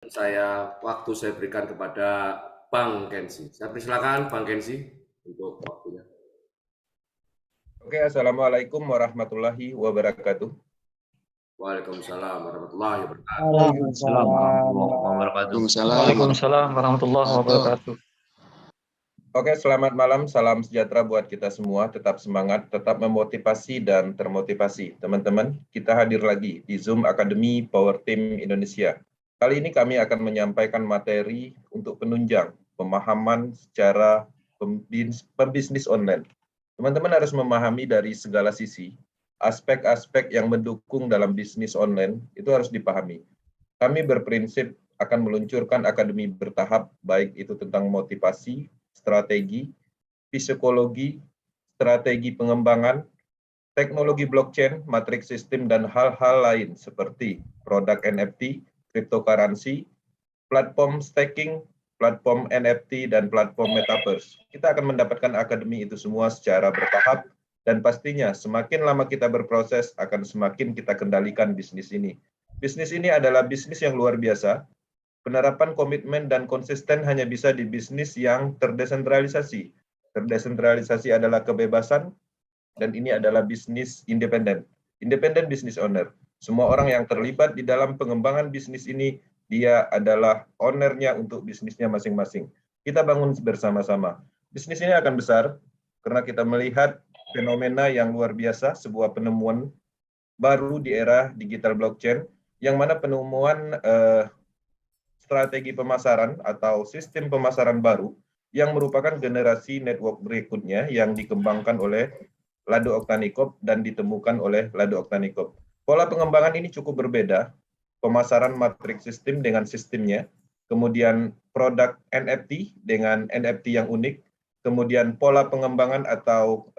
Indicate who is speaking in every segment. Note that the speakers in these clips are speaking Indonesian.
Speaker 1: Waktu saya berikan kepada Bang Kensi. Saya persilakan Bang Kensi untuk waktunya.
Speaker 2: Oke, Assalamualaikum warahmatullahi wabarakatuh.
Speaker 1: Waalaikumsalam warahmatullahi wabarakatuh.
Speaker 3: Waalaikumsalam warahmatullahi wabarakatuh.
Speaker 4: Waalaikumsalam warahmatullahi wabarakatuh.
Speaker 2: Oke, selamat malam, salam sejahtera buat kita semua. Tetap semangat, tetap memotivasi dan termotivasi. Teman-teman, kita hadir lagi di Zoom Academy Power Team Indonesia. Kali ini kami akan menyampaikan materi untuk penunjang pemahaman secara pembisnis online. Teman-teman harus memahami dari segala sisi, aspek-aspek yang mendukung dalam bisnis online itu harus dipahami. Kami berprinsip akan meluncurkan akademi bertahap, baik itu tentang motivasi, strategi, psikologi, strategi pengembangan, teknologi blockchain, matriks sistem, dan hal-hal lain seperti produk NFT, cryptocurrency, platform staking, platform NFT, dan platform metaverse. Kita akan mendapatkan akademi itu semua secara bertahap, dan pastinya semakin lama kita berproses akan semakin kita kendalikan bisnis ini. Bisnis ini adalah bisnis yang luar biasa. Penerapan komitmen dan konsisten hanya bisa di bisnis yang terdesentralisasi. Terdesentralisasi adalah kebebasan, dan ini adalah bisnis independen. Independen business owner. Semua orang yang terlibat di dalam pengembangan bisnis ini, dia adalah ownernya untuk bisnisnya masing-masing. Kita bangun bersama-sama. Bisnis ini akan besar, karena kita melihat fenomena yang luar biasa, sebuah penemuan baru di era digital blockchain, yang mana penemuan strategi pemasaran atau sistem pemasaran baru yang merupakan generasi network berikutnya yang dikembangkan oleh Lado Oktanikov dan ditemukan oleh Lado Oktanikov. Pola pengembangan ini cukup berbeda, pemasaran matriks sistem dengan sistemnya, kemudian produk NFT dengan NFT yang unik, kemudian pola pengembangan atau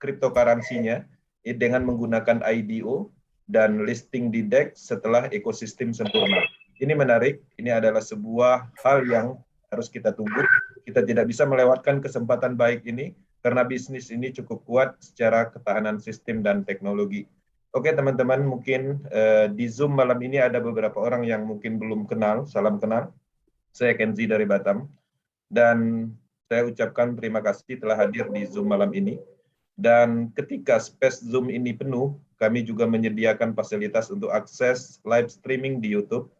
Speaker 2: cryptocurrency-nya dengan menggunakan IDO dan listing di DEX setelah ekosistem sempurna. Ini menarik, ini adalah sebuah hal yang harus kita tunggu. Kita tidak bisa melewatkan kesempatan baik ini, karena bisnis ini cukup kuat secara ketahanan sistem dan teknologi. Oke teman-teman, mungkin di Zoom malam ini ada beberapa orang yang mungkin belum kenal, salam kenal. Saya Kenzi dari Batam, dan saya ucapkan terima kasih telah hadir di Zoom malam ini. Dan ketika space Zoom ini penuh, kami juga menyediakan fasilitas untuk akses live streaming di YouTube.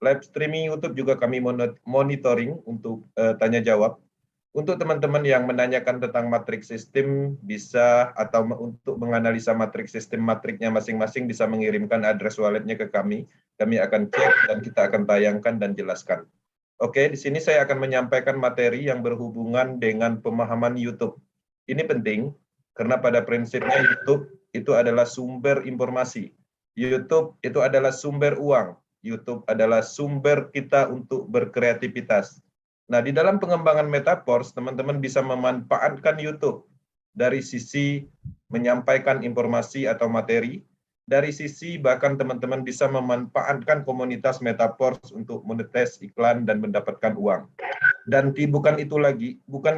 Speaker 2: Live streaming YouTube juga kami monitoring untuk tanya jawab. Untuk teman-teman yang menanyakan tentang matriks sistem, bisa atau untuk menganalisa matriks sistem matriknya masing-masing bisa mengirimkan address walletnya ke kami. Kami akan cek dan kita akan tayangkan dan jelaskan. Oke, di sini saya akan menyampaikan materi yang berhubungan dengan pemahaman YouTube. Ini penting karena pada prinsipnya YouTube itu adalah sumber informasi. YouTube itu adalah sumber uang. YouTube adalah sumber kita untuk berkreativitas. Nah, di dalam pengembangan Metaverse, teman-teman bisa memanfaatkan YouTube dari sisi menyampaikan informasi atau materi, dari sisi bahkan teman-teman bisa memanfaatkan komunitas Metaverse untuk monetis iklan dan mendapatkan uang. Dan bukan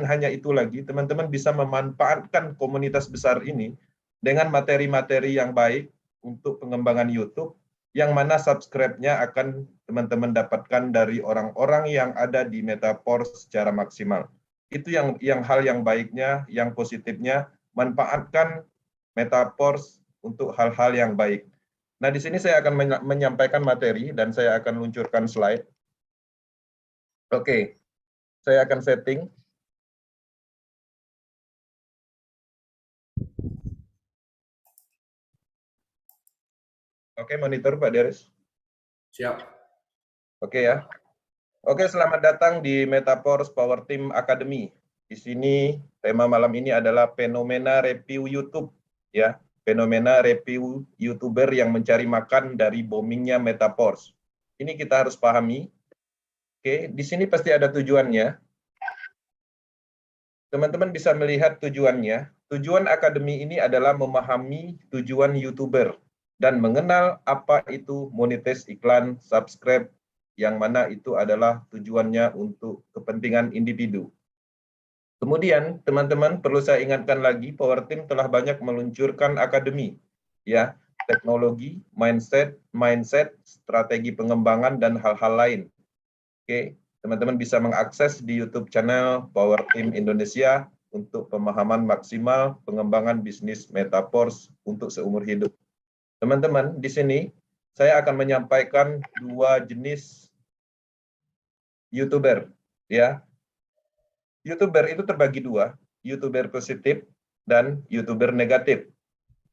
Speaker 2: hanya itu lagi, teman-teman bisa memanfaatkan komunitas besar ini dengan materi-materi yang baik untuk pengembangan YouTube, yang mana subscribe-nya akan teman-teman dapatkan dari orang-orang yang ada di Metaverse secara maksimal. Itu yang hal yang baiknya, yang positifnya, manfaatkan Metaverse untuk hal-hal yang baik. Nah, di sini saya akan menyampaikan materi dan saya akan luncurkan slide. Oke, saya akan setting. Oke, monitor Pak Deris.
Speaker 1: Siap.
Speaker 2: Oke ya. Oke, selamat datang di Metaverse Power Team Academy. Di sini tema malam ini adalah fenomena review YouTube, ya. Fenomena review YouTuber yang mencari makan dari boomingnya Metaverse. Ini kita harus pahami. Oke, di sini pasti ada tujuannya. Teman-teman bisa melihat tujuannya. Tujuan akademi ini adalah memahami tujuan YouTuber dan mengenal apa itu monetis iklan, subscribe, yang mana itu adalah tujuannya untuk kepentingan individu. Kemudian, teman-teman perlu saya ingatkan lagi, Power Team telah banyak meluncurkan akademi, ya, teknologi, mindset, strategi pengembangan, dan hal-hal lain. Oke, teman-teman bisa mengakses di YouTube channel Power Team Indonesia untuk pemahaman maksimal pengembangan bisnis Metaverse untuk seumur hidup. Teman-teman, di sini saya akan menyampaikan 2 jenis YouTuber, ya. YouTuber itu terbagi 2, YouTuber positif dan YouTuber negatif.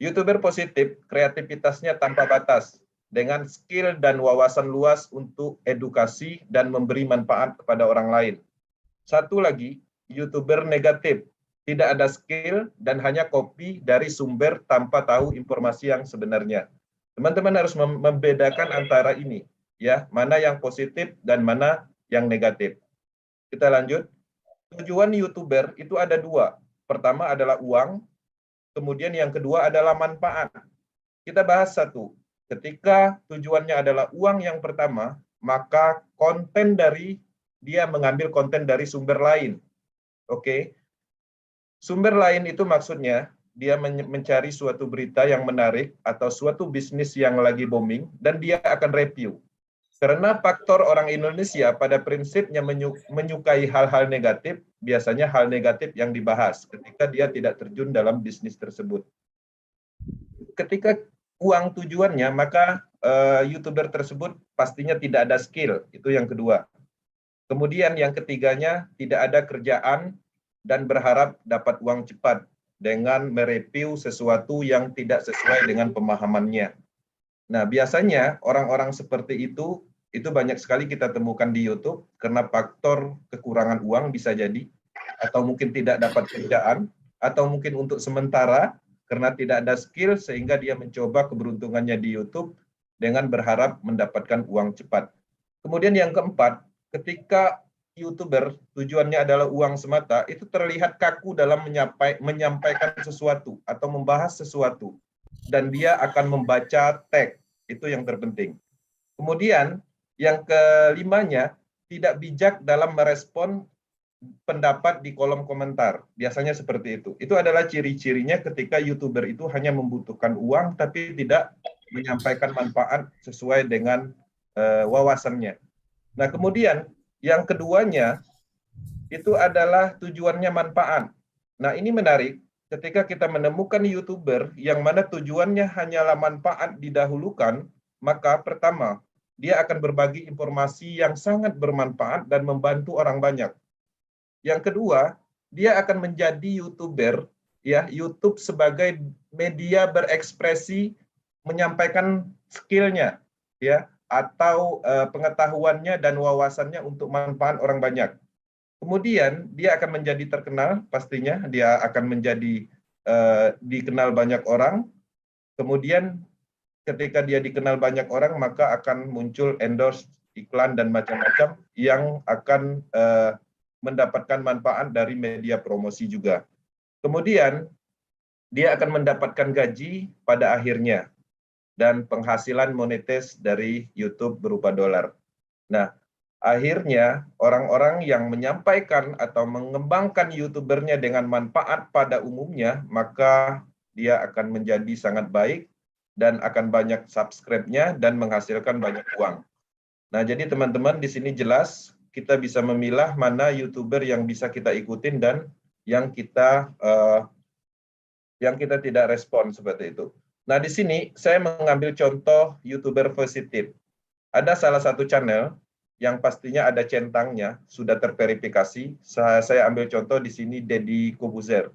Speaker 2: YouTuber positif kreativitasnya tanpa batas, dengan skill dan wawasan luas untuk edukasi dan memberi manfaat kepada orang lain. Satu lagi, YouTuber negatif, tidak ada skill dan hanya copy dari sumber tanpa tahu informasi yang sebenarnya. Teman-teman harus membedakan antara ini, ya, mana yang positif dan mana yang negatif. Kita lanjut. Tujuan YouTuber itu ada 2. Pertama adalah uang, kemudian yang kedua adalah manfaat. Kita bahas satu. Ketika tujuannya adalah uang yang pertama, maka konten dari dia mengambil konten dari sumber lain. Oke. Sumber lain itu maksudnya dia mencari suatu berita yang menarik atau suatu bisnis yang lagi booming dan dia akan review. Karena faktor orang Indonesia pada prinsipnya menyukai hal-hal negatif, biasanya hal negatif yang dibahas ketika dia tidak terjun dalam bisnis tersebut. Ketika uang tujuannya, maka YouTuber tersebut pastinya tidak ada skill, itu yang kedua. Kemudian yang ketiganya, tidak ada kerjaan dan berharap dapat uang cepat dengan mereview sesuatu yang tidak sesuai dengan pemahamannya. Nah, biasanya orang-orang seperti itu banyak sekali kita temukan di YouTube karena faktor kekurangan uang bisa jadi, atau mungkin tidak dapat kerjaan, atau mungkin untuk sementara karena tidak ada skill sehingga dia mencoba keberuntungannya di YouTube dengan berharap mendapatkan uang cepat. Kemudian yang keempat, ketika YouTuber tujuannya adalah uang semata, itu terlihat kaku dalam menyampaikan sesuatu atau membahas sesuatu, dan dia akan membaca tag, itu yang terpenting. Kemudian yang kelimanya, tidak bijak dalam merespon pendapat di kolom komentar. Biasanya seperti itu. Itu adalah ciri-cirinya ketika YouTuber itu hanya membutuhkan uang tapi tidak menyampaikan manfaat sesuai dengan wawasannya. Nah, kemudian yang keduanya itu adalah tujuannya manfaat. Nah, ini menarik. Ketika kita menemukan YouTuber yang mana tujuannya hanyalah manfaat didahulukan, maka pertama, dia akan berbagi informasi yang sangat bermanfaat dan membantu orang banyak. Yang kedua, dia akan menjadi YouTuber, ya, YouTube sebagai media berekspresi menyampaikan skillnya, ya, atau pengetahuannya dan wawasannya untuk manfaat orang banyak. Kemudian dia akan menjadi terkenal, pastinya dia akan menjadi dikenal banyak orang. Kemudian ketika dia dikenal banyak orang, maka akan muncul endorse, iklan, dan macam-macam yang akan mendapatkan manfaat dari media promosi juga. Kemudian, dia akan mendapatkan gaji pada akhirnya, dan penghasilan monetis dari YouTube berupa dolar. Nah, akhirnya orang-orang yang menyampaikan atau mengembangkan YouTubernya dengan manfaat pada umumnya, maka dia akan menjadi sangat baik, dan akan banyak subscribe-nya dan menghasilkan banyak uang. Nah, jadi teman-teman di sini jelas kita bisa memilah mana YouTuber yang bisa kita ikutin dan yang kita tidak respon seperti itu. Nah, di sini saya mengambil contoh YouTuber positif. Ada salah satu channel yang pastinya ada centangnya, sudah terverifikasi. Saya ambil contoh di sini, Deddy Corbuzier.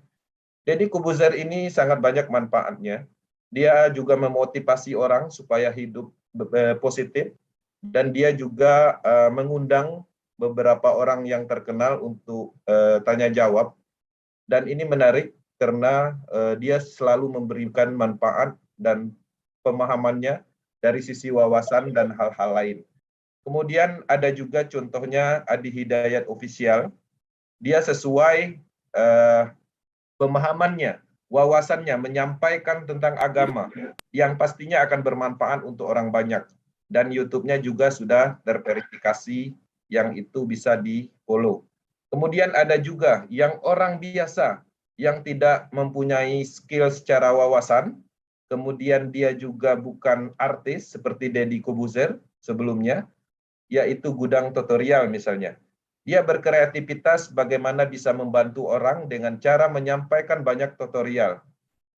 Speaker 2: Deddy Corbuzier ini sangat banyak manfaatnya. Dia juga memotivasi orang supaya hidup positif, dan dia juga mengundang beberapa orang yang terkenal untuk tanya jawab. Dan ini menarik karena dia selalu memberikan manfaat dan pemahamannya dari sisi wawasan dan hal-hal lain. Kemudian ada juga contohnya Adi Hidayat Official. Dia sesuai pemahamannya, wawasannya menyampaikan tentang agama yang pastinya akan bermanfaat untuk orang banyak. Dan YouTube-nya juga sudah terverifikasi yang itu bisa di-follow. Kemudian ada juga yang orang biasa yang tidak mempunyai skill secara wawasan, kemudian dia juga bukan artis seperti Deddy Corbuzier sebelumnya, yaitu gudang tutorial misalnya. Dia berkreativitas bagaimana bisa membantu orang dengan cara menyampaikan banyak tutorial.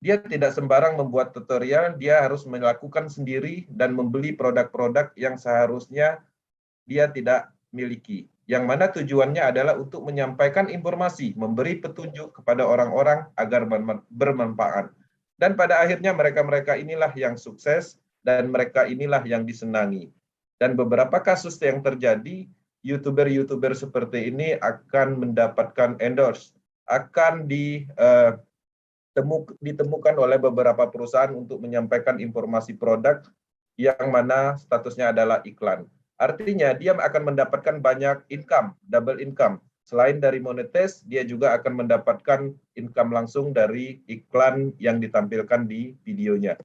Speaker 2: Dia tidak sembarang membuat tutorial, dia harus melakukan sendiri dan membeli produk-produk yang seharusnya dia tidak miliki. Yang mana tujuannya adalah untuk menyampaikan informasi, memberi petunjuk kepada orang-orang agar bermanfaat. Dan pada akhirnya mereka-mereka inilah yang sukses dan mereka inilah yang disenangi. Dan beberapa kasus yang terjadi, YouTuber-YouTuber seperti ini akan mendapatkan endorse, akan ditemukan oleh beberapa perusahaan untuk menyampaikan informasi produk yang mana statusnya adalah iklan. Artinya dia akan mendapatkan banyak income, double income. Selain dari monetis, dia juga akan mendapatkan income langsung dari iklan yang ditampilkan di videonya.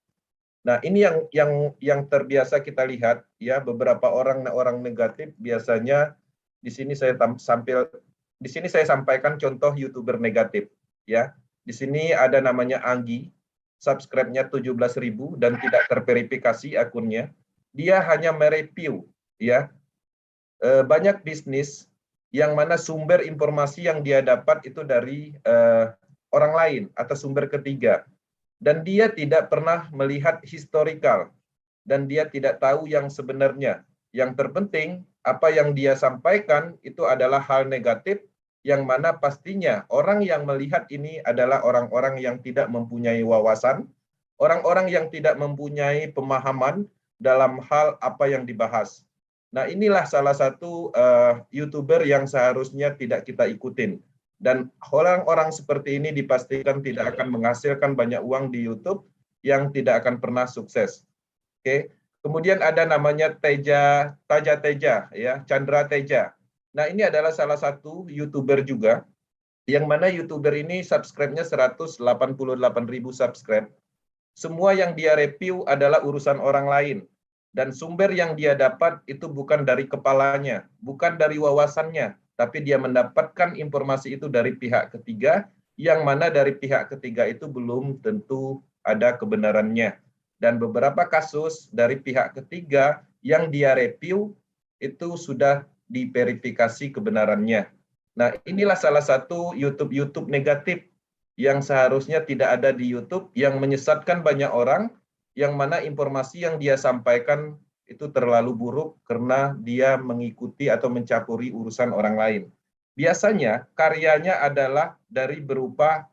Speaker 2: Nah, ini yang terbiasa kita lihat ya, beberapa orang negatif biasanya di sini saya sampaikan contoh YouTuber negatif ya. Di sini ada namanya Anggi, subscribe-nya 17.000 dan tidak terverifikasi akunnya. Dia hanya mereview ya banyak bisnis yang mana sumber informasi yang dia dapat itu dari orang lain atau sumber ketiga. Dan dia tidak pernah melihat historical dan dia tidak tahu yang sebenarnya. Yang terpenting apa yang dia sampaikan itu adalah hal negatif yang mana pastinya orang yang melihat ini adalah orang-orang yang tidak mempunyai wawasan, orang-orang yang tidak mempunyai pemahaman dalam hal apa yang dibahas. Nah, inilah salah satu YouTuber yang seharusnya tidak kita ikutin. Dan orang-orang seperti ini dipastikan tidak akan menghasilkan banyak uang di YouTube yang tidak akan pernah sukses. Oke. Kemudian ada namanya Taja Teja, ya, Chandra Teja. Nah, ini adalah salah satu YouTuber juga, yang mana YouTuber ini subscribe-nya 188.000 subscribe. Semua yang dia review adalah urusan orang lain. Dan sumber yang dia dapat itu bukan dari kepalanya, bukan dari wawasannya, tapi dia mendapatkan informasi itu dari pihak ketiga, yang mana dari pihak ketiga itu belum tentu ada kebenarannya. Dan beberapa kasus dari pihak ketiga yang dia review itu sudah diverifikasi kebenarannya. Nah, inilah salah satu YouTube negatif yang seharusnya tidak ada di YouTube, yang menyesatkan banyak orang, yang mana informasi yang dia sampaikan itu terlalu buruk karena dia mengikuti atau mencampuri urusan orang lain. Biasanya karyanya adalah dari berupa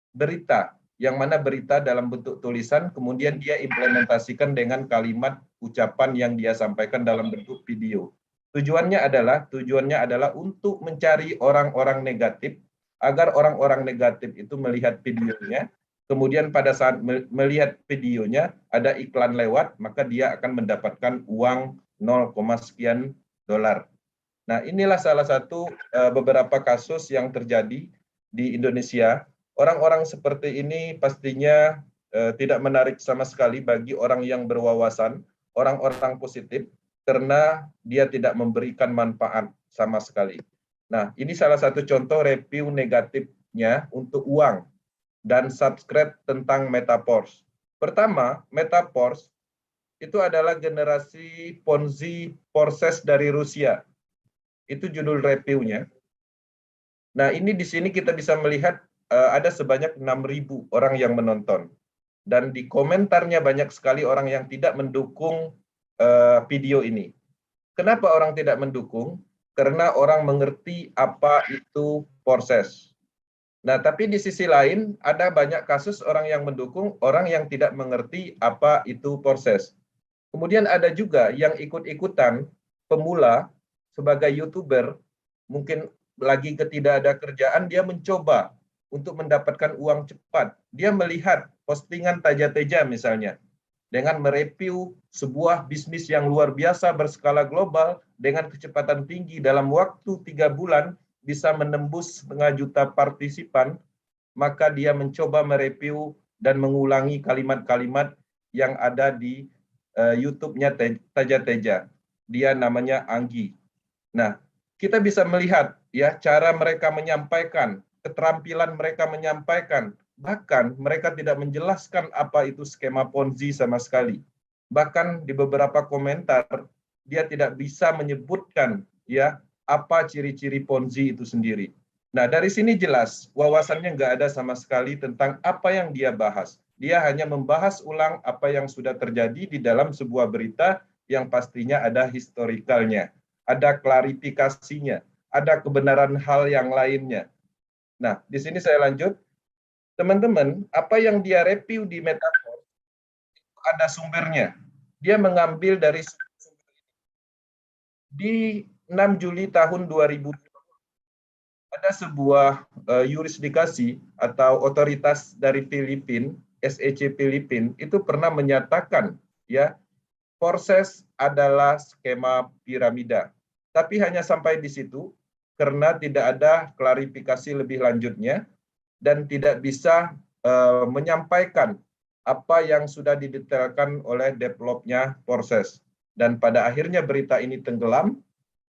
Speaker 2: berita, yang mana berita dalam bentuk tulisan, kemudian dia implementasikan dengan kalimat ucapan yang dia sampaikan dalam bentuk video. Tujuannya adalah untuk mencari orang-orang negatif, agar orang-orang negatif itu melihat videonya, kemudian pada saat melihat videonya ada iklan lewat, maka dia akan mendapatkan uang 0, sekian dolar. Nah, inilah salah satu beberapa kasus yang terjadi di Indonesia. Orang-orang seperti ini pastinya tidak menarik sama sekali bagi orang yang berwawasan, orang-orang positif, karena dia tidak memberikan manfaat sama sekali. Nah, ini salah satu contoh review negatifnya untuk uang dan subscribe tentang Metaverse. Pertama, Metaverse itu adalah generasi Ponzi proses dari Rusia. Itu judul reviewnya. Nah, ini di sini kita bisa melihat ada sebanyak 6.000 orang yang menonton. Dan di komentarnya banyak sekali orang yang tidak mendukung video ini. Kenapa orang tidak mendukung? Karena orang mengerti apa itu proses. Nah, tapi di sisi lain ada banyak kasus orang yang mendukung, orang yang tidak mengerti apa itu proses. Kemudian ada juga yang ikut-ikutan pemula sebagai YouTuber, mungkin lagi tidak ada kerjaan, dia mencoba untuk mendapatkan uang cepat. Dia melihat postingan Taja Teja misalnya, dengan mereview sebuah bisnis yang luar biasa berskala global dengan kecepatan tinggi dalam waktu 3 bulan bisa menembus 500.000 partisipan, maka dia mencoba mereview dan mengulangi kalimat-kalimat yang ada di YouTube-nya Taja Teja. Dia namanya Anggi. Nah, kita bisa melihat ya cara mereka menyampaikan, keterampilan mereka menyampaikan. Bahkan mereka tidak menjelaskan apa itu skema Ponzi sama sekali. Bahkan di beberapa komentar, dia tidak bisa menyebutkan ya apa ciri-ciri Ponzi itu sendiri. Nah, dari sini jelas wawasannya nggak ada sama sekali tentang apa yang dia bahas. Dia hanya membahas ulang apa yang sudah terjadi di dalam sebuah berita yang pastinya ada historikalnya, ada klarifikasinya, ada kebenaran hal yang lainnya. Nah, di sini saya lanjut. Teman-teman, apa yang dia review di Metaverse ada sumbernya. Dia mengambil dari di 6 Juli tahun 2000 ada sebuah yurisdikasi atau otoritas dari Filipina, SEC Filipina itu pernah menyatakan ya proses adalah skema piramida. Tapi hanya sampai di situ karena tidak ada klarifikasi lebih lanjutnya dan tidak bisa menyampaikan apa yang sudah didetailkan oleh developnya proses. Dan pada akhirnya berita ini tenggelam,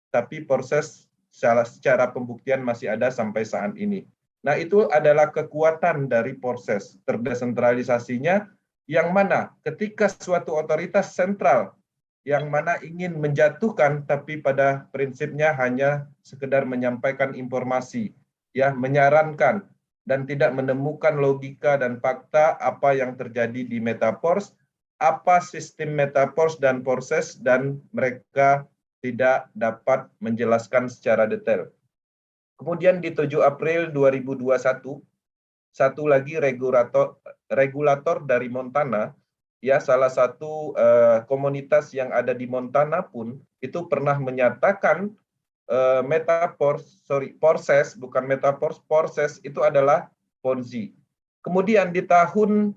Speaker 2: tapi proses secara pembuktian masih ada sampai saat ini. Nah, itu adalah kekuatan dari proses terdesentralisasinya, yang mana ketika suatu otoritas sentral yang mana ingin menjatuhkan, tapi pada prinsipnya hanya sekedar menyampaikan informasi, ya, menyarankan, dan tidak menemukan logika dan fakta apa yang terjadi di Metaverse, apa sistem Metaverse dan proses, dan mereka tidak dapat menjelaskan secara detail. Kemudian di 7 April 2021, satu lagi regulator dari Montana, ya salah satu komunitas yang ada di Montana pun itu pernah menyatakan proses itu adalah Ponzi. Kemudian di tahun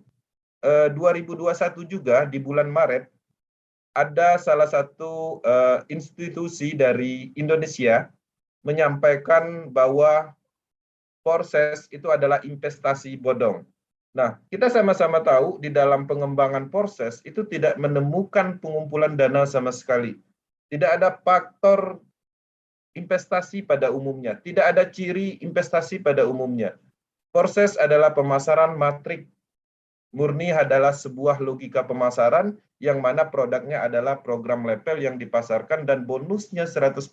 Speaker 2: 2021 juga di bulan Maret ada salah satu institusi dari Indonesia menyampaikan bahwa proses itu adalah investasi bodong. Nah, kita sama-sama tahu di dalam pengembangan proses itu tidak menemukan pengumpulan dana sama sekali. Tidak ada faktor investasi pada umumnya, tidak ada ciri investasi pada umumnya. Proses adalah pemasaran matrik, murni adalah sebuah logika pemasaran yang mana produknya adalah program level yang dipasarkan dan bonusnya 100%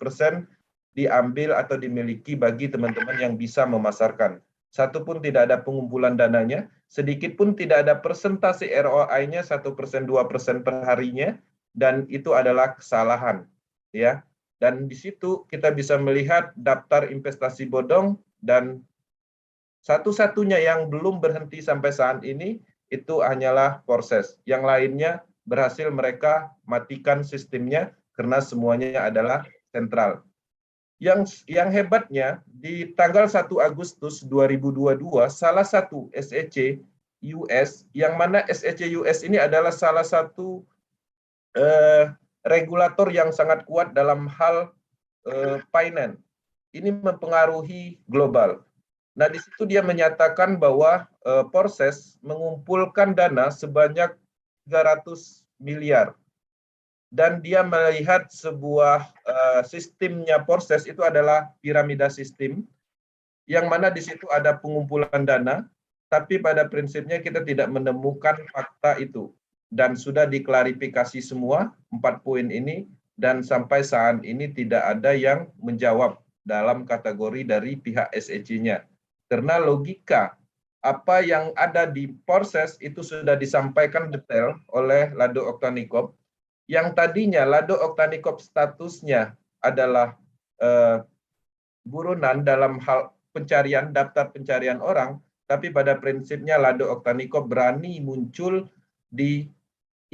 Speaker 2: diambil atau dimiliki bagi teman-teman yang bisa memasarkan. Satu pun tidak ada pengumpulan dananya, sedikit pun tidak ada persentase ROI-nya 1%, 2% per harinya, dan itu adalah kesalahan, ya. Dan di situ kita bisa melihat daftar investasi bodong, dan satu-satunya yang belum berhenti sampai saat ini itu hanyalah proses. Yang lainnya berhasil mereka matikan sistemnya karena semuanya adalah sentral. Yang hebatnya di tanggal 1 Agustus 2022 salah satu SEC US, yang mana SEC US ini adalah salah satu regulator yang sangat kuat dalam hal finance. Ini mempengaruhi global. Nah, di situ dia menyatakan bahwa proses mengumpulkan dana sebanyak 300 miliar. Dan dia melihat sebuah sistemnya proses itu adalah piramida sistem, yang mana di situ ada pengumpulan dana, tapi pada prinsipnya kita tidak menemukan fakta itu. Dan sudah diklarifikasi semua 4 poin ini, dan sampai saat ini tidak ada yang menjawab dalam kategori dari pihak SEC-nya. Karena logika apa yang ada di proses itu sudah disampaikan detail oleh Lado Oktanikop, yang tadinya Lado Oktanikop statusnya adalah buronan dalam hal pencarian, daftar pencarian orang, tapi pada prinsipnya Lado Oktanikop berani muncul di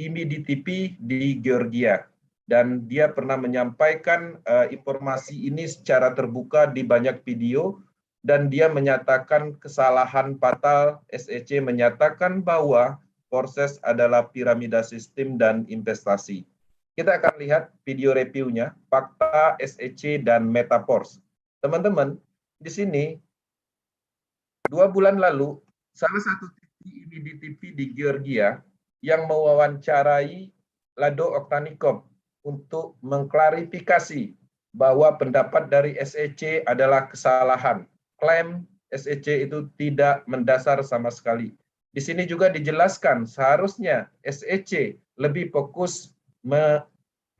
Speaker 2: IMI-DTP di Georgia. Dan dia pernah menyampaikan informasi ini secara terbuka di banyak video, dan dia menyatakan kesalahan fatal. SEC menyatakan bahwa proses adalah piramida sistem dan investasi. Kita akan lihat video reviewnya, fakta SEC dan Metaverse. Teman-teman, di sini 2 bulan lalu, salah satu IMI-DTP di Georgia yang mewawancarai Lado Oktanikop untuk mengklarifikasi bahwa pendapat dari SEC adalah kesalahan. Klaim SEC itu tidak mendasar sama sekali. Di sini juga dijelaskan seharusnya SEC lebih fokus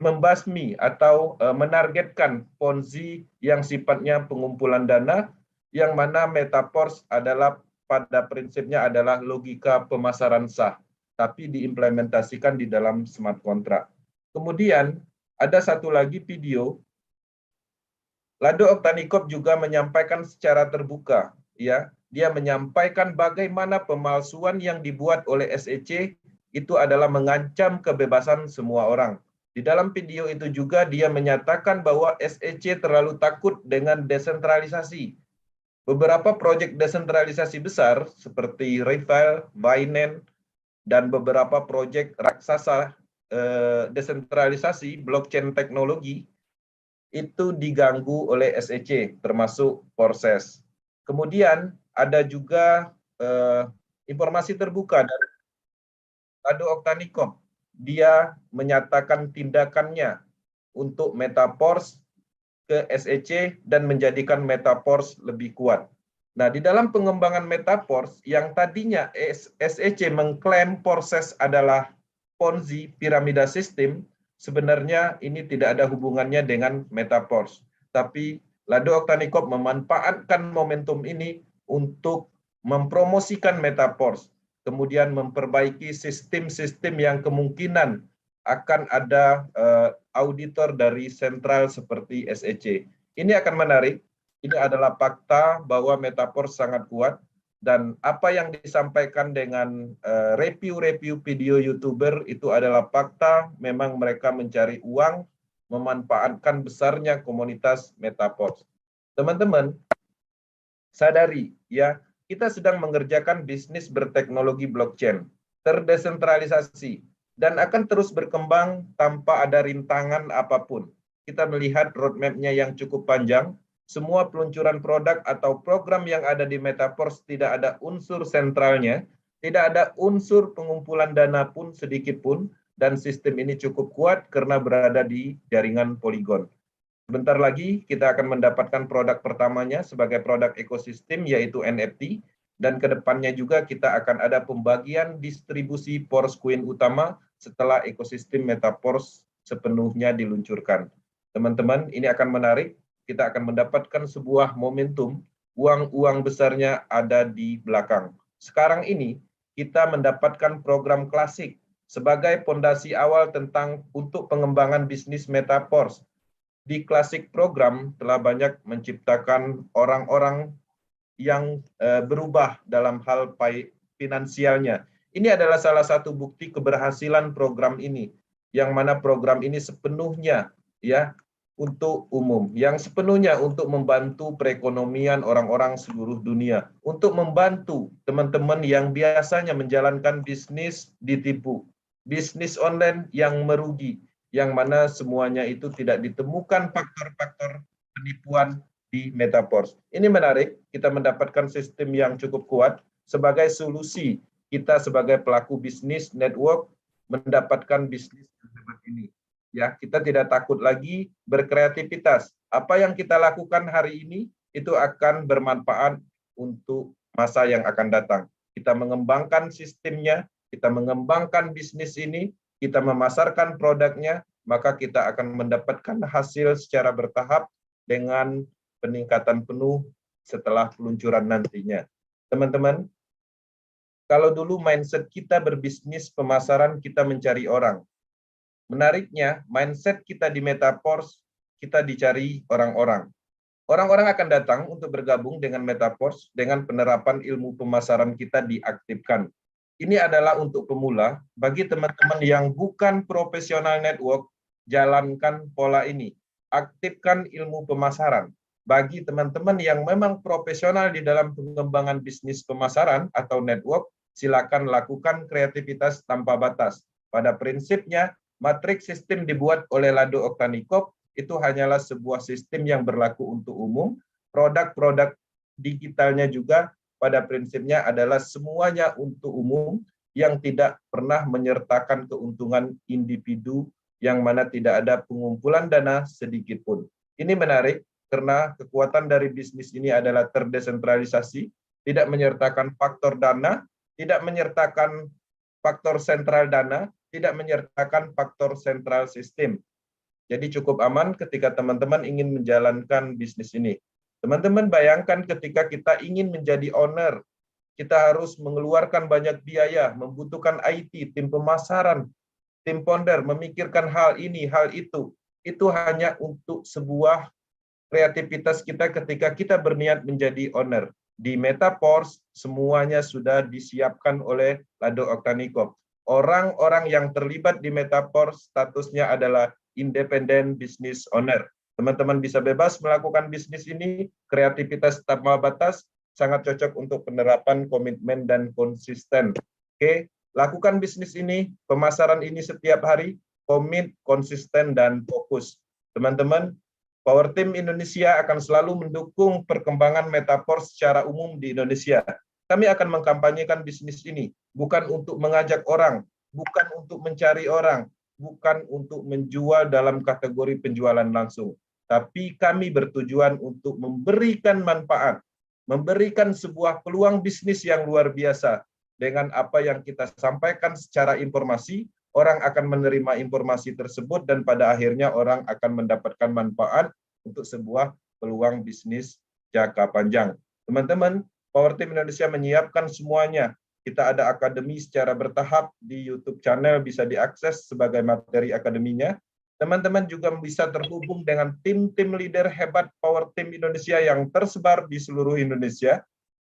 Speaker 2: membasmi atau menargetkan Ponzi yang sifatnya pengumpulan dana, yang mana Metaverse adalah pada prinsipnya adalah logika pemasaran sah, tapi diimplementasikan di dalam smart contract. Kemudian ada satu lagi video, Lado Oktanikop juga menyampaikan secara terbuka, ya, dia menyampaikan bagaimana pemalsuan yang dibuat oleh SEC itu adalah mengancam kebebasan semua orang. Di dalam video itu juga dia menyatakan bahwa SEC terlalu takut dengan desentralisasi. Beberapa proyek desentralisasi besar seperti Ripple, Binance, dan beberapa proyek raksasa desentralisasi blockchain teknologi itu diganggu oleh SEC, termasuk Porses. Kemudian ada juga informasi terbuka dari Lado Oktanikop. Dia menyatakan tindakannya untuk Metaverse ke SEC dan menjadikan Metaverse lebih kuat. Nah, di dalam pengembangan Metaverse yang tadinya SEC mengklaim Porses adalah Ponzi, piramida sistem, sebenarnya ini tidak ada hubungannya dengan Metaverse. Tapi Lado Oktanikop memanfaatkan momentum ini untuk mempromosikan Metaverse, kemudian memperbaiki sistem-sistem yang kemungkinan akan ada auditor dari sentral seperti SEC. Ini akan menarik. Ini adalah fakta bahwa Metaverse sangat kuat, dan apa yang disampaikan dengan review-review video YouTuber itu adalah fakta. Memang mereka mencari uang, memanfaatkan besarnya komunitas Metaverse. Teman-teman, sadari ya, kita sedang mengerjakan bisnis berteknologi blockchain, terdesentralisasi, dan akan terus berkembang tanpa ada rintangan apapun. Kita melihat roadmap-nya yang cukup panjang. Semua peluncuran produk atau program yang ada di Metaverse tidak ada unsur sentralnya, tidak ada unsur pengumpulan dana pun sedikit pun, dan sistem ini cukup kuat karena berada di jaringan Polygon. Sebentar lagi kita akan mendapatkan produk pertamanya sebagai produk ekosistem, yaitu NFT, dan kedepannya juga kita akan ada pembagian distribusi Porscoin utama setelah ekosistem Metaverse sepenuhnya diluncurkan. Teman-teman, ini akan menarik. Kita akan mendapatkan sebuah momentum, uang-uang besarnya ada di belakang. Sekarang ini kita mendapatkan program klasik sebagai fondasi awal untuk pengembangan bisnis Metaverse. Di klasik program telah banyak menciptakan orang-orang yang berubah dalam hal finansialnya. Ini adalah salah satu bukti keberhasilan program ini, yang mana program ini sepenuhnya ya untuk umum, yang sepenuhnya untuk membantu perekonomian orang-orang seluruh dunia, untuk membantu teman-teman yang biasanya menjalankan bisnis ditipu, bisnis online yang merugi, yang mana semuanya itu tidak ditemukan faktor-faktor penipuan di Metaverse. Ini menarik, kita mendapatkan sistem yang cukup kuat sebagai solusi kita sebagai pelaku bisnis network mendapatkan bisnis yang hebat ini. Ya, kita tidak takut lagi berkreativitas. Apa yang kita lakukan hari ini itu akan bermanfaat untuk masa yang akan datang. Kita mengembangkan sistemnya, kita mengembangkan bisnis ini, kita memasarkan produknya, maka kita akan mendapatkan hasil secara bertahap dengan peningkatan penuh setelah peluncuran nantinya. Teman-teman, kalau dulu mindset kita berbisnis pemasaran, kita mencari orang. Menariknya, mindset kita di Metaverse, kita dicari orang-orang. Orang-orang akan datang untuk bergabung dengan Metaverse dengan penerapan ilmu pemasaran kita diaktifkan. Ini adalah untuk pemula. Bagi teman-teman yang bukan profesional network, jalankan pola ini. Aktifkan ilmu pemasaran. Bagi teman-teman yang memang profesional di dalam pengembangan bisnis pemasaran atau network, silakan lakukan kreativitas tanpa batas. Pada prinsipnya, matriks sistem dibuat oleh Lado Oktanikop itu hanyalah sebuah sistem yang berlaku untuk umum. Produk-produk digitalnya juga pada prinsipnya adalah semuanya untuk umum yang tidak pernah menyertakan keuntungan individu yang mana tidak ada pengumpulan dana sedikit pun. Ini menarik karena kekuatan dari bisnis ini adalah terdesentralisasi, tidak menyertakan faktor dana, tidak menyertakan faktor sentral dana, tidak menyertakan faktor sentral sistem. Jadi cukup aman ketika teman-teman ingin menjalankan bisnis ini. Teman-teman bayangkan ketika kita ingin menjadi owner, kita harus mengeluarkan banyak biaya, membutuhkan IT, tim pemasaran, tim founder, memikirkan hal ini, hal itu. Itu hanya untuk sebuah kreativitas kita ketika kita berniat menjadi owner. Di Metaforce, semuanya sudah disiapkan oleh Lado Oktanikov. Orang-orang yang terlibat di Metaforce statusnya adalah independent business owner. Teman-teman bisa bebas melakukan bisnis ini, kreativitas tanpa batas, sangat cocok untuk penerapan komitmen dan konsisten. Oke, lakukan bisnis ini, pemasaran ini setiap hari, komit, konsisten, dan fokus. Teman-teman, Power Team Indonesia akan selalu mendukung perkembangan Metaforce secara umum di Indonesia. Kami akan mengkampanyekan bisnis ini, bukan untuk mengajak orang, bukan untuk mencari orang, bukan untuk menjual dalam kategori penjualan langsung. Tapi kami bertujuan untuk memberikan manfaat, memberikan sebuah peluang bisnis yang luar biasa. Dengan apa yang kita sampaikan secara informasi, orang akan menerima informasi tersebut dan pada akhirnya orang akan mendapatkan manfaat untuk sebuah peluang bisnis jangka panjang. Teman-teman, Power Team Indonesia menyiapkan semuanya. Kita ada akademi secara bertahap di YouTube channel, bisa diakses sebagai materi akademinya. Teman-teman juga bisa terhubung dengan tim-tim leader hebat Power Team Indonesia yang tersebar di seluruh Indonesia.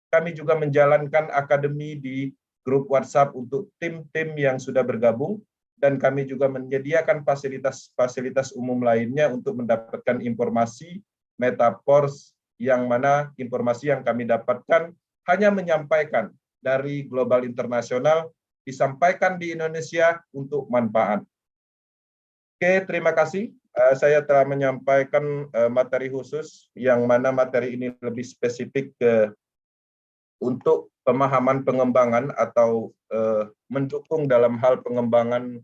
Speaker 2: Kami juga menjalankan akademi di grup WhatsApp untuk tim-tim yang sudah bergabung. Dan kami juga menyediakan fasilitas-fasilitas umum lainnya untuk mendapatkan informasi Metaforce, yang mana informasi yang kami dapatkan hanya menyampaikan dari global internasional, disampaikan di Indonesia untuk manfaat. Oke, terima kasih. Saya telah menyampaikan materi khusus, yang mana materi ini lebih spesifik untuk pemahaman pengembangan atau mendukung dalam hal pengembangan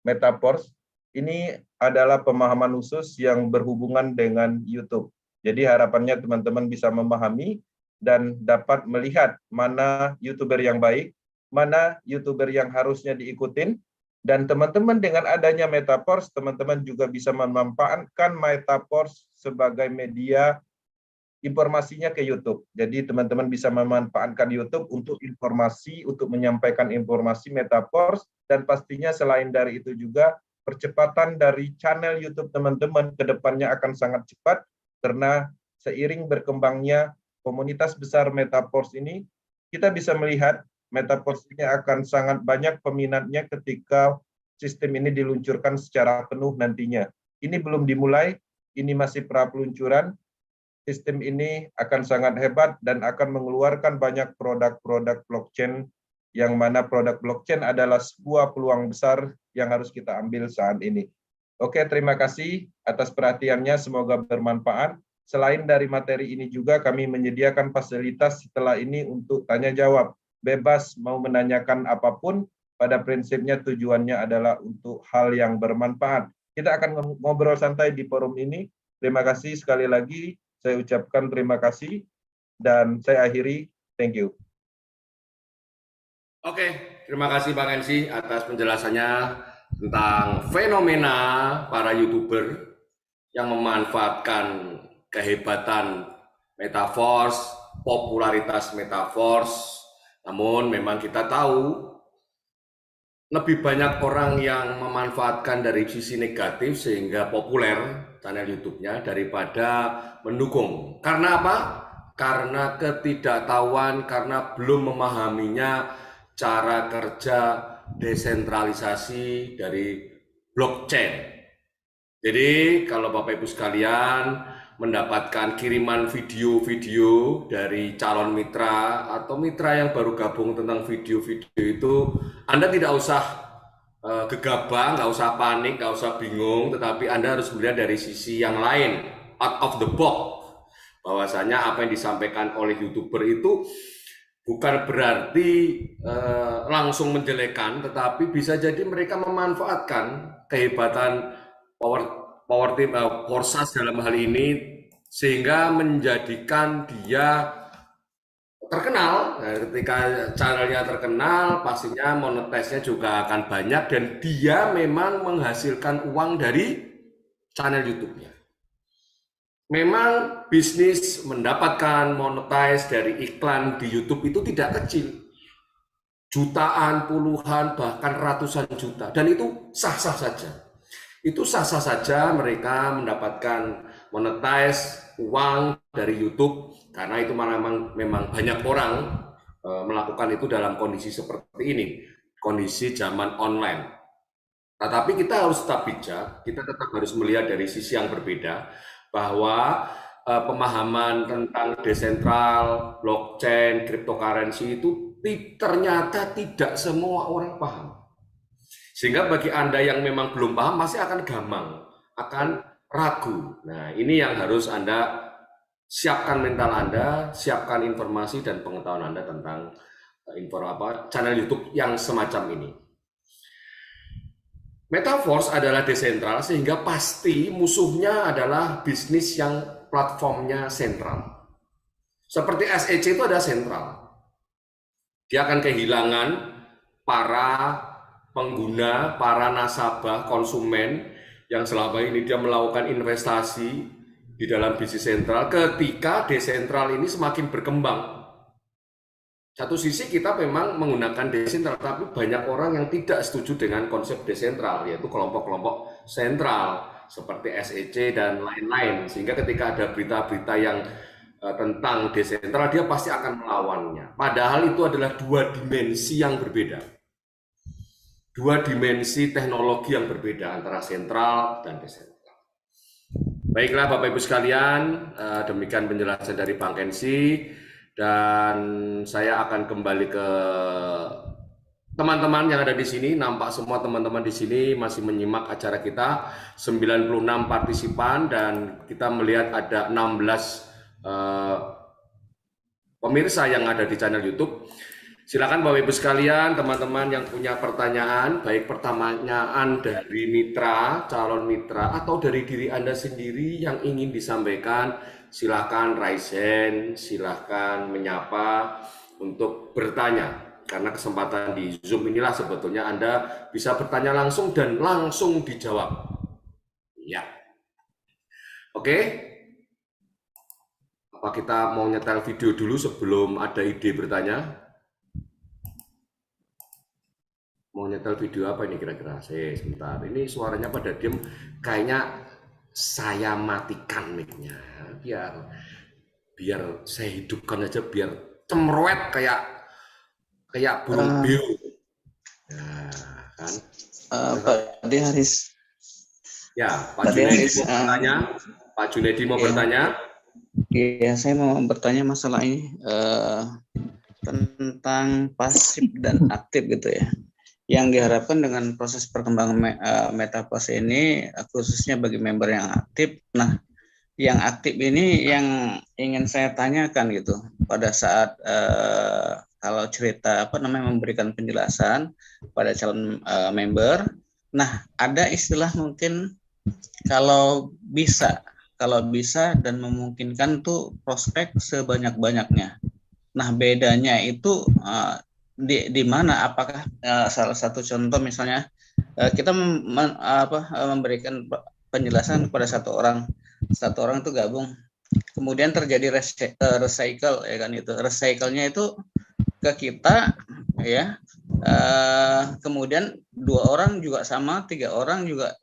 Speaker 2: Metaforce. Ini adalah pemahaman khusus yang berhubungan dengan YouTube. Jadi harapannya teman-teman bisa memahami dan dapat melihat mana YouTuber yang baik, mana YouTuber yang harusnya diikutin, dan teman-teman dengan adanya Metaforce, teman-teman juga bisa memanfaatkan Metaforce sebagai media informasinya ke YouTube. Jadi teman-teman bisa memanfaatkan YouTube untuk informasi, untuk menyampaikan informasi Metaforce, dan pastinya selain dari itu juga percepatan dari channel YouTube teman-teman ke depannya akan sangat cepat, karena seiring berkembangnya komunitas besar Metaforce ini, kita bisa melihat Metaforce ini akan sangat banyak peminatnya ketika sistem ini diluncurkan secara penuh nantinya. Ini belum dimulai, ini masih pra-peluncuran. Sistem ini akan sangat hebat dan akan mengeluarkan banyak produk-produk blockchain, yang mana produk blockchain adalah sebuah peluang besar yang harus kita ambil saat ini. Oke, terima kasih atas perhatiannya, semoga bermanfaat. Selain dari materi ini juga kami menyediakan fasilitas setelah ini untuk tanya jawab. Bebas mau menanyakan apapun, pada prinsipnya tujuannya adalah untuk hal yang bermanfaat. Kita akan ngobrol santai di forum ini. Terima kasih sekali lagi. Saya ucapkan terima kasih dan saya akhiri. Thank you.
Speaker 1: Oke, terima kasih Bang Ensi atas penjelasannya tentang fenomena para YouTuber yang memanfaatkan kehebatan Metaforce, popularitas Metaforce. Namun memang kita tahu lebih banyak orang yang memanfaatkan dari sisi negatif sehingga populer channel YouTube-nya daripada mendukung. Karena apa? Karena ketidaktahuan, karena belum memahaminya cara kerja desentralisasi dari blockchain. Jadi kalau Bapak Ibu sekalian mendapatkan kiriman video-video dari calon mitra atau mitra yang baru gabung tentang video-video itu, Anda tidak usah gegabah, nggak usah panik, nggak usah bingung, tetapi Anda harus melihat dari sisi yang lain, out of the box, bahwasanya apa yang disampaikan oleh YouTuber itu bukan berarti langsung menjelekan, tetapi bisa jadi mereka memanfaatkan kehebatan Power Team Forsas dalam hal ini sehingga menjadikan dia terkenal. Nah, ketika channelnya terkenal, pastinya monetisnya juga akan banyak dan dia memang menghasilkan uang dari channel YouTube-nya. Memang bisnis mendapatkan monetize dari iklan di YouTube itu tidak kecil. Jutaan, puluhan, bahkan ratusan juta. Dan itu sah-sah saja. Itu sah-sah saja mereka mendapatkan monetize uang dari YouTube, karena itu memang banyak orang melakukan itu dalam kondisi seperti ini, kondisi zaman online. Tetapi kita harus tetap bijak, kita tetap harus melihat dari sisi yang berbeda, bahwa pemahaman tentang desentral, blockchain, cryptocurrency itu ternyata tidak semua orang paham. Sehingga bagi Anda yang memang belum paham, masih akan gamang, akan ragu. Nah, ini yang harus Anda siapkan mental Anda, siapkan informasi dan pengetahuan Anda tentang channel YouTube yang semacam ini. Metaverse adalah desentral, sehingga pasti musuhnya adalah bisnis yang platformnya sentral. Seperti SEC itu ada sentral. Dia akan kehilangan para pengguna, para nasabah, konsumen yang selama ini dia melakukan investasi di dalam bisnis sentral ketika desentral ini semakin berkembang. Satu sisi kita memang menggunakan desentral, tapi banyak orang yang tidak setuju dengan konsep desentral, yaitu kelompok-kelompok sentral seperti SEC dan lain-lain. Sehingga ketika ada berita-berita yang tentang desentral, dia pasti akan melawannya. Padahal itu adalah dua dimensi yang berbeda. Dua dimensi teknologi yang berbeda antara sentral dan desentral. Baiklah Bapak Ibu sekalian, demikian penjelasan dari Bang Kensi. Dan saya akan kembali ke teman-teman yang ada di sini. Nampak semua teman-teman di sini masih menyimak acara kita, 96 partisipan, dan kita melihat ada 16 pemirsa yang ada di channel YouTube. Silakan Bapak Ibu sekalian, teman-teman yang punya pertanyaan, baik pertanyaan dari mitra, calon mitra, atau dari diri Anda sendiri yang ingin disampaikan, silakan raise hand, silakan menyapa untuk bertanya. Karena kesempatan di Zoom inilah sebetulnya Anda bisa bertanya langsung dan langsung dijawab. Ya. Oke. Apa kita mau nyetel video dulu sebelum ada ide bertanya? Mau nyetel video apa ini kira-kira? Sebentar. Ini suaranya pada diem. Kayaknya saya matikan mic-nya biar saya hidupkan aja, biar cemroet kayak burung beo. Nah, kan?
Speaker 5: Pak Haris.
Speaker 1: Ya, Pak Junedi mau bertanya. Pak Junedi mau bertanya.
Speaker 5: Iya, saya mau bertanya masalah ini tentang pasif dan aktif gitu ya. Yang diharapkan dengan proses perkembangan metaverse ini, khususnya bagi member yang aktif. Nah, yang aktif ini yang ingin saya tanyakan gitu, pada saat kalau cerita memberikan penjelasan pada calon member. Nah, ada istilah mungkin kalau bisa dan memungkinkan tuh prospek sebanyak-banyaknya. Nah, bedanya itu di mana? Apakah salah satu contoh misalnya kita memberikan penjelasan kepada satu orang itu gabung, kemudian terjadi recycle ya kan, itu recycle-nya itu ke kita ya, kemudian 2 orang juga sama, 3 orang juga